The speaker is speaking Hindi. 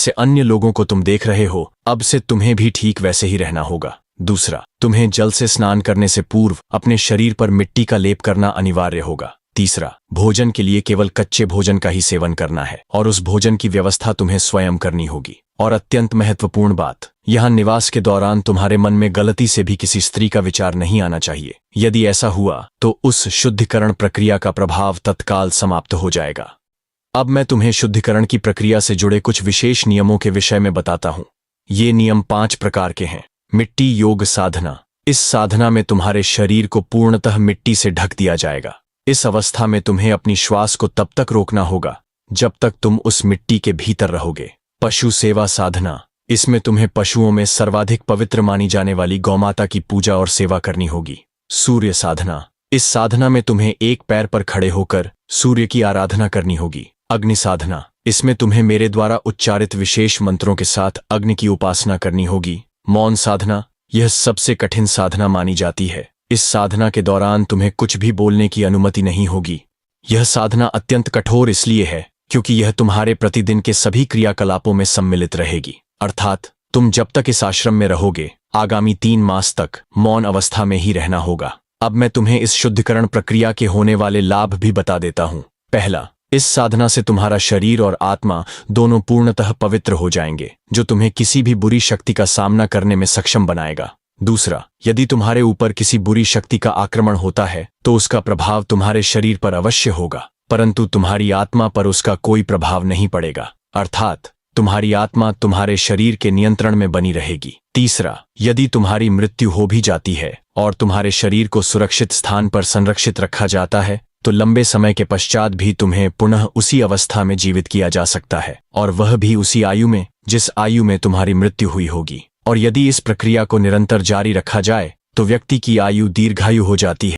जैसे अन्य लोगों को तुम देख रहे हो, अब से तुम्हें भी ठीक वैसे ही रहना होगा। दूसरा, तुम्हें जल से स्नान करने से पूर्व अपने शरीर पर मिट्टी का लेप करना अनिवार्य होगा। तीसरा, भोजन के लिए केवल कच्चे भोजन का ही सेवन करना है और उस भोजन की व्यवस्था तुम्हें स्वयं करनी होगी। और अत्यंत महत्वपूर्ण बात, यहाँ निवास के दौरान तुम्हारे मन में गलती से भी किसी स्त्री का विचार नहीं आना चाहिए। यदि ऐसा हुआ तो उस शुद्धिकरण प्रक्रिया का प्रभाव तत्काल समाप्त हो जाएगा। अब मैं तुम्हें शुद्धिकरण की प्रक्रिया से जुड़े कुछ विशेष नियमों के विषय में बताता हूँ। ये नियम 5 प्रकार के हैं। मिट्टी योग साधना। इस साधना में तुम्हारे शरीर को पूर्णतः मिट्टी से ढक दिया जाएगा। इस अवस्था में तुम्हें अपनी श्वास को तब तक रोकना होगा जब तक तुम उस मिट्टी के भीतर रहोगे। पशु सेवा साधना। इसमें तुम्हें पशुओं में सर्वाधिक पवित्र मानी जाने वाली गौमाता की पूजा और सेवा करनी होगी। सूर्य साधना। इस साधना में तुम्हें एक पैर पर खड़े होकर सूर्य की आराधना करनी होगी। अग्नि साधना। इसमें तुम्हें मेरे द्वारा उच्चारित विशेष मंत्रों के साथ अग्नि की उपासना करनी होगी। मौन साधना। यह सबसे कठिन साधना मानी जाती है। इस साधना के दौरान तुम्हें कुछ भी बोलने की अनुमति नहीं होगी। यह साधना अत्यंत कठोर इसलिए है क्योंकि यह तुम्हारे प्रतिदिन के सभी क्रियाकलापों में सम्मिलित रहेगी। अर्थात तुम जब तक इस आश्रम में रहोगे, आगामी 3 मास तक मौन अवस्था में ही रहना होगा। अब मैं तुम्हें इस शुद्धिकरण प्रक्रिया के होने वाले लाभ भी बता देता हूँ। पहला, इस साधना से तुम्हारा शरीर और आत्मा दोनों पूर्णतः पवित्र हो जाएंगे, जो तुम्हें किसी भी बुरी शक्ति का सामना करने में सक्षम बनाएगा। दूसरा, यदि तुम्हारे ऊपर किसी बुरी शक्ति का आक्रमण होता है तो उसका प्रभाव तुम्हारे शरीर पर अवश्य होगा, परंतु तुम्हारी आत्मा पर उसका कोई प्रभाव नहीं पड़ेगा। अर्थात तुम्हारी आत्मा तुम्हारे शरीर के नियंत्रण में बनी रहेगी। तीसरा, यदि तुम्हारी मृत्यु हो भी जाती है और तुम्हारे शरीर को सुरक्षित स्थान पर संरक्षित रखा जाता है तो लंबे समय के पश्चात भी तुम्हें पुनः उसी अवस्था में जीवित किया जा सकता है, और वह भी उसी आयु में जिस आयु में तुम्हारी मृत्यु हुई होगी। और यदि इस प्रक्रिया को निरंतर जारी रखा जाए तो व्यक्ति की आयु दीर्घायु हो जाती है।